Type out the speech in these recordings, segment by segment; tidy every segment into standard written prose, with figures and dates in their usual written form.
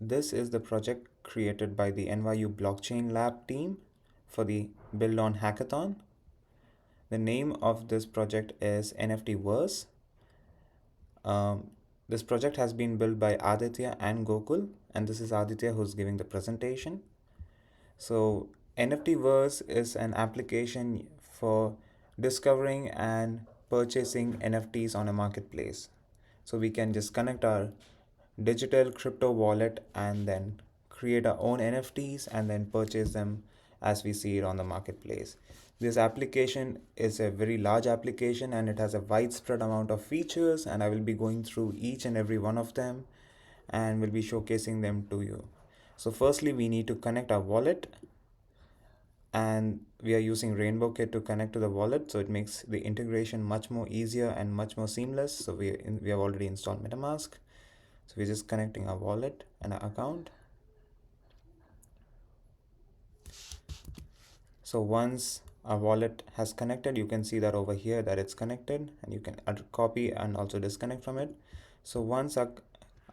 this is the project created by the NYU Blockchain Lab team for the Build on Hackathon. The name of this project is NFTVerse. Um, this project has been built by Aditya and Gokul, and this is Aditya who's giving the presentation. So NFTverse is an application for discovering and purchasing NFTs on a marketplace. So we can just connect our digital crypto wallet and then create our own NFTs and then purchase them as we see it on the marketplace. This application is a very large application and it has a widespread amount of features, and I will be going through each and every one of them and will be showcasing them to you. So firstly, we need to connect our wallet, and we are using RainbowKit to connect to the wallet, so it makes the integration much more easier and much more seamless. So we have already installed MetaMask, so we're just connecting our wallet and our account. So once our wallet has connected, you can see that over here that it's connected, and you can copy and also disconnect from it. So once our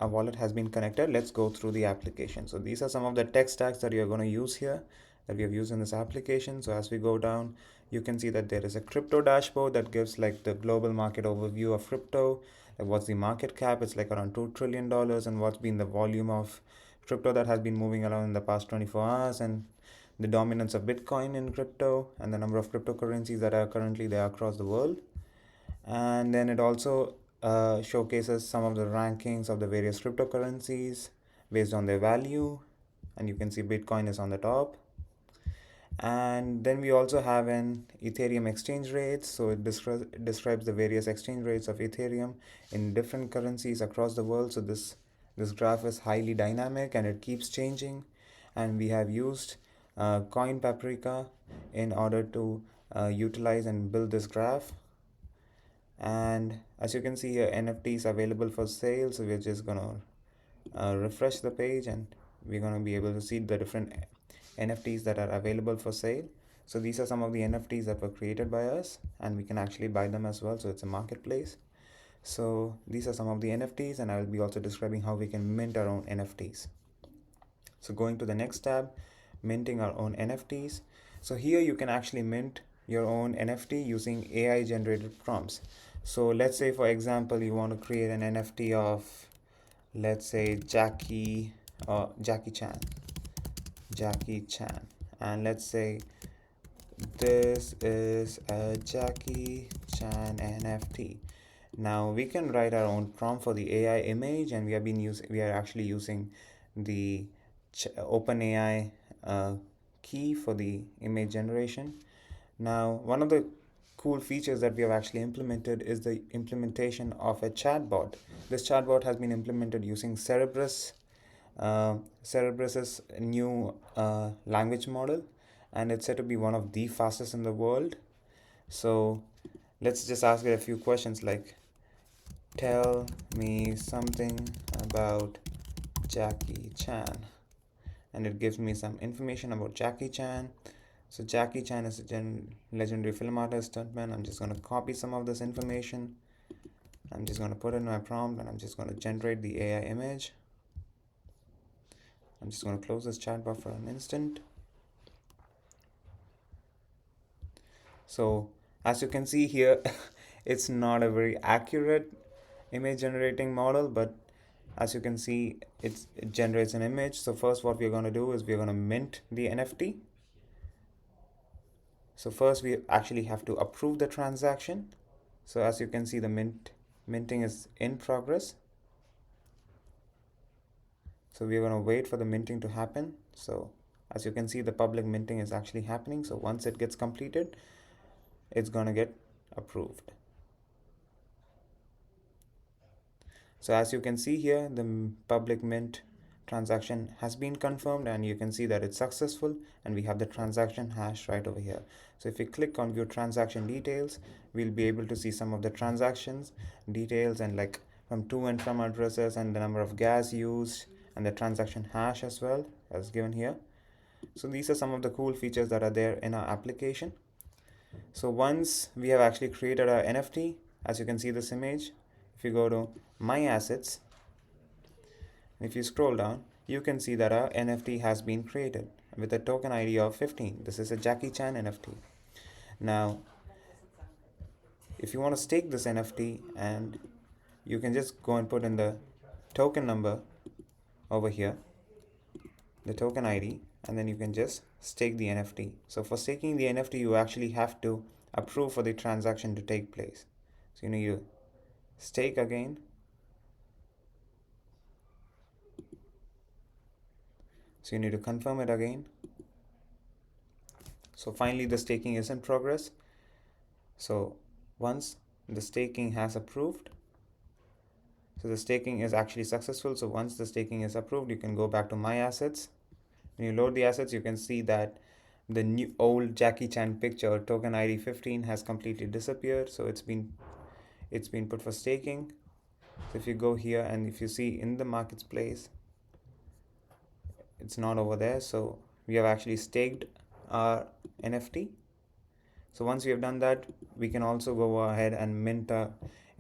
wallet has been connected, let's go through the application. So these are some of the tech stacks that you're going to use here, that we have used in this application. So as we go down, you can see that there is a crypto dashboard that gives like the global market overview of crypto, like what's the market cap, it's like around $2 trillion, and what's been the volume of crypto that has been moving around in the past 24 hours, and the dominance of Bitcoin in crypto, and the number of cryptocurrencies that are currently there across the world. And then it also showcases some of the rankings of the various cryptocurrencies based on their value, and you can see Bitcoin is on the top. And then we also have an Ethereum exchange rate, so it describes the various exchange rates of Ethereum in different currencies across the world. So this graph is highly dynamic and it keeps changing, and we have used CoinAPI in order to utilize and build this graph. And as you can see here, NFTs available for sale, so we're just gonna refresh the page and we're gonna be able to see the different NFTs that are available for sale. So these are some of the NFTs that were created by us, and we can actually buy them as well, so it's a marketplace. So these are some of the NFTs, and I will be also describing how we can mint our own NFTs. So going to the next tab, minting our own NFTs. So here you can actually mint your own NFT using AI generated prompts. So let's say, for example, you want to create an NFT of, let's say, Jackie Chan, and let's say this is a Jackie Chan NFT. Now we can write our own prompt for the AI image, and we are actually using the OpenAI key for the image generation. Now, one of the cool features that we have actually implemented is the implementation of a chatbot. This chatbot has been implemented using Cerebrus's new language model, and it's said to be one of the fastest in the world. So let's just ask it a few questions like, tell me something about Jackie Chan, and it gives me some information about Jackie Chan. So Jackie Chan is a legendary film artist, stuntman. I'm just going to copy some of this information. I'm just going to put in my prompt, and I'm just going to generate the AI image. I'm just going to close this chatbot for an instant. So as you can see here, it's not a very accurate image generating model, but as you can see, it generates an image. So first what we're going to do is we're going to mint the NFT. So first we actually have to approve the transaction. So as you can see, the minting is in progress. So we're going to wait for the minting to happen. So as you can see, the public minting is actually happening. So once it gets completed, it's going to get approved. So as you can see here, the public mint transaction has been confirmed, and you can see that it's successful, and we have the transaction hash right over here. So if we click on view transaction details, we'll be able to see some of the transactions details, and like from to and from addresses, and the number of gas used, and the transaction hash as well as given here. So these are some of the cool features that are there in our application. So once we have actually created our NFT, as you can see this image, if you go to my assets, If you scroll down, you can see that our NFT has been created with a token ID of 15. This is a Jackie Chan NFT. Now, if you want to stake this NFT, and you can just go and put in the token number over here, the token ID, and then you can just stake the NFT. So for staking the NFT, you actually have to approve for the transaction to take place. So you stake again. So you need to confirm it again. So finally the staking is in progress. So once the staking has approved, so the staking is actually successful. So once the staking is approved, you can go back to my assets. When you load the assets, you can see that the new old Jackie Chan picture, token ID 15, has completely disappeared. So it's been put for staking. So if you go here and if you see in the marketplace, it's not over there. So we have actually staked our NFT. So once we have done that, we can also go ahead and mint a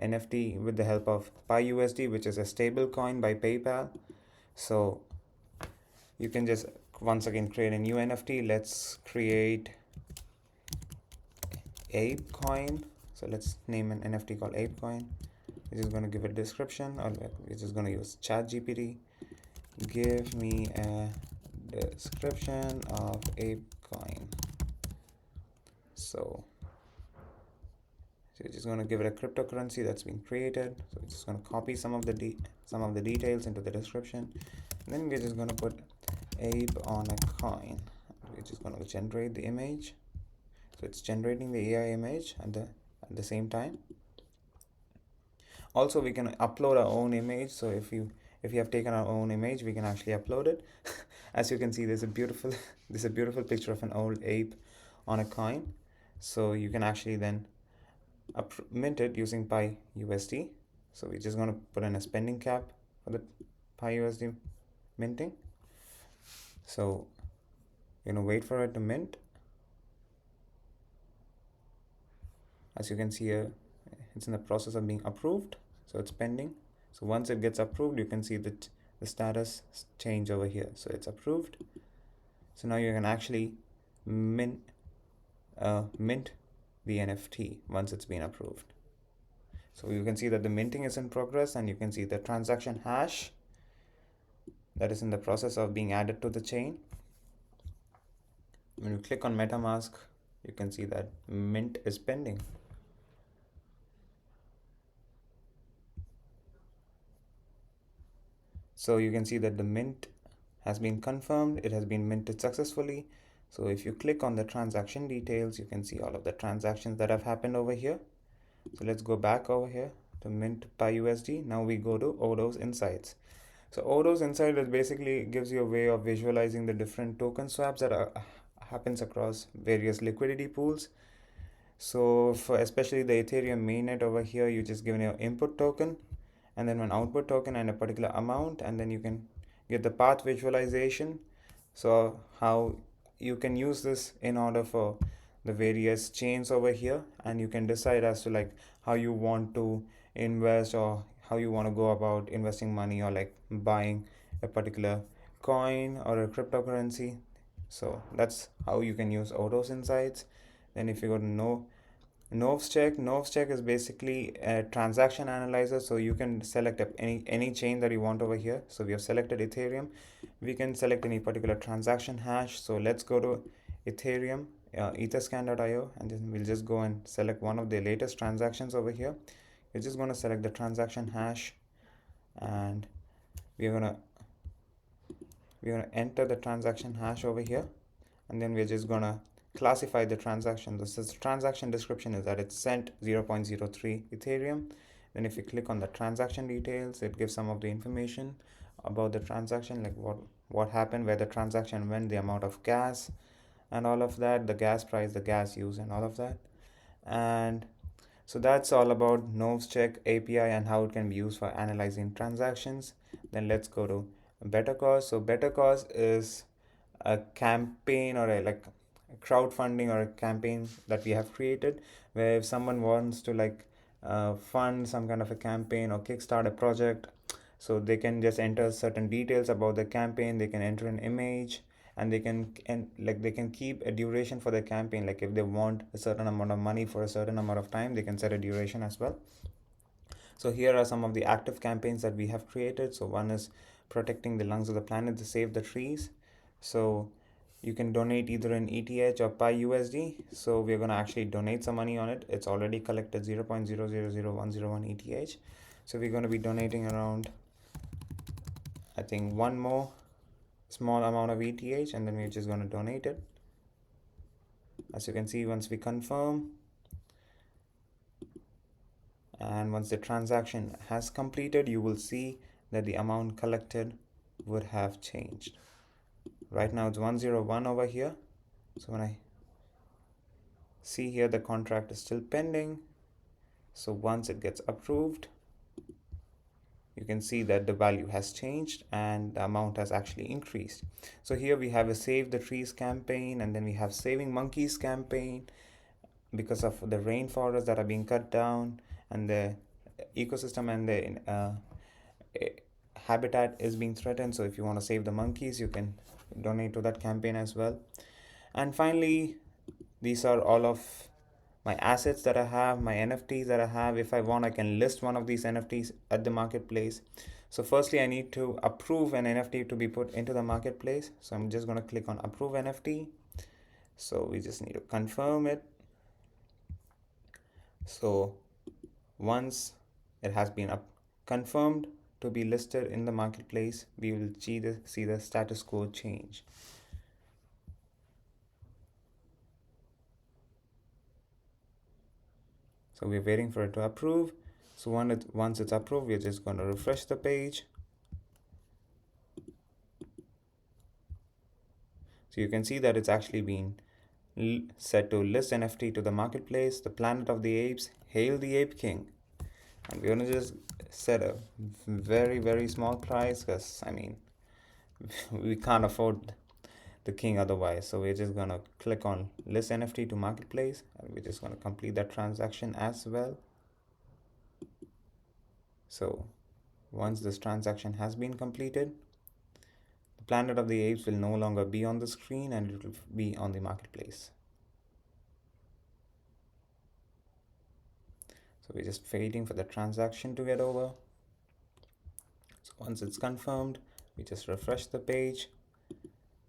NFT with the help of PiUSD, which is a stable coin by PayPal. So you can just once again create a new NFT. Let's create Ape Coin. So let's name an NFT called Ape Coin. We're just going to give a description, or we're just going to use ChatGPT. Give me a description of Ape Coin. So we're just going to give it a cryptocurrency that's been created. So we're just going to copy some of the details into the description, and then we're just going to put ape on a coin. We're just going to generate the image. So it's generating the AI image at the same time. Also, we can upload our own image. So if you have taken our own image, we can actually upload it. As you can see, there's a beautiful picture of an old ape on a coin. So you can actually then mint it using PiUSD. So we're just going to put in a spending cap for the PiUSD minting. So wait for it to mint. As you can see here, it's in the process of being approved, so it's pending. So once it gets approved, you can see that the status change over here. So it's approved. So now you can actually mint the NFT once it's been approved. So you can see that the minting is in progress, and you can see the transaction hash that is in the process of being added to the chain. When you click on MetaMask, you can see that mint is pending. So you can see that the mint has been confirmed. It has been minted successfully. So if you click on the transaction details, you can see all of the transactions that have happened over here. So let's go back over here to mint PiUSD. Now we go to Odo's Insights. So Odo's Insight basically gives you a way of visualizing the different token swaps that happens across various liquidity pools. So for especially the Ethereum mainnet over here, you just give your input token and then one output token and a particular amount, and then you can get the path visualization. So how you can use this in order for the various chains over here, and you can decide as to like how you want to invest or how you want to go about investing money, or like buying a particular coin or a cryptocurrency. So that's how you can use Odo's Insights. Then if you go to NFTVerse is basically a transaction analyzer. So you can select any chain that you want over here. So we have selected Ethereum. We can select any particular transaction hash. So let's go to Ethereum, etherscan.io, and then we'll just go and select one of the latest transactions over here. We're just going to select the transaction hash, and we're going to enter the transaction hash over here, and then we're just going to classify the transaction. This is transaction description is that it's sent 0.03 Ethereum. Then if you click on the transaction details, it gives some of the information about the transaction, like what happened, where the transaction went, the amount of gas and all of that, the gas price, the gas use, and all of that. And so that's all about NFTVerse API and how it can be used for analyzing transactions. Then let's go to Better Cause. So Better Cause is a campaign or a crowdfunding or a campaign that we have created, where if someone wants to fund some kind of a campaign or kickstart a project, So they can just enter certain details about the campaign. They can enter an image, and they can keep a duration for the campaign. Like if they want a certain amount of money for a certain amount of time, they can set a duration as well. So here are some of the active campaigns that we have created. So one is protecting the lungs of the planet to save the trees. So you can donate either in ETH or Pi USD. So we're going to actually donate some money on it. It's already collected 0.000101 ETH. So we're going to be donating around, I think, one more small amount of ETH, and then we're just going to donate it. As you can see, once we confirm, and once the transaction has completed, you will see that the amount collected would have changed. Right now it's 101 over here. So when I see here, the contract is still pending. So once it gets approved, you can see that the value has changed and the amount has actually increased. So here we have a Save the Trees campaign, and then we have Saving Monkeys campaign because of the rainforests that are being cut down, and the ecosystem and the habitat is being threatened. So if you want to save the monkeys, you can donate to that campaign as well. And finally, these are all of my assets that I have, my NFTs that I have. If I want, I can list one of these NFTs at the marketplace. So firstly, I need to approve an NFT to be put into the marketplace. So I'm just going to click on Approve NFT. So we just need to confirm it. So once it has been confirmed to be listed in the marketplace, we will see the status quo change. So we're waiting for it to approve. So once it's approved, we're just going to refresh the page. So you can see that it's actually been set to list NFT to the marketplace, the Planet of the Apes, Hail the Ape King. And we're going to just set a very, very small price because, I mean, we can't afford the king otherwise. So we're just going to click on list NFT to marketplace, and we're just going to complete that transaction as well. So once this transaction has been completed, the Planet of the Apes will no longer be on the screen and it will be on the marketplace. So we're just waiting for the transaction to get over. So once it's confirmed, we just refresh the page.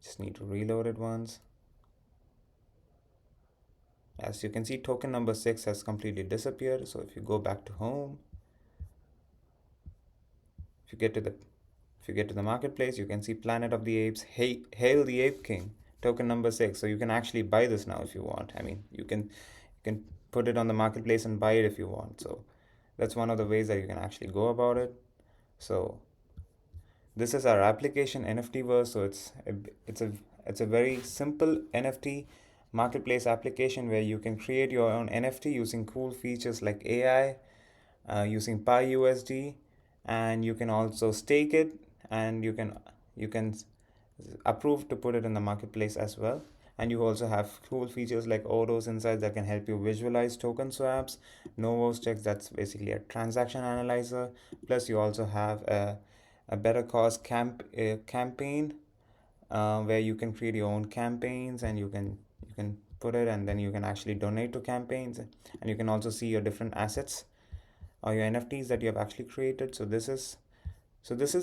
Just need to reload it once. As you can see, token number 6 has completely disappeared. So if you go back to home, if you get to the marketplace, you can see Planet of the Apes, Hail the Ape King, token number 6. So you can actually buy this now if you want. I mean, you can put it on the marketplace and buy it if you want. So that's one of the ways that you can actually go about it. So this is our application, NFTVerse. So it's a very simple NFT marketplace application where you can create your own NFT using cool features like AI, using Pi USD, and you can also stake it, and you can approve to put it in the marketplace as well. And you also have cool features like Odos Insights that can help you visualize token swaps, Novos Checks, that's basically a transaction analyzer. Plus you also have a better cause campaign where you can create your own campaigns, and you can put it, and then you can actually donate to campaigns, and you can also see your different assets or your NFTs that you have actually created. So this is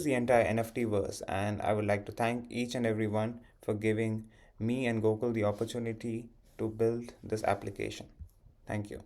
the entire NFTverse, and I would like to thank each and everyone for giving me and Gokul the opportunity to build this application. Thank you.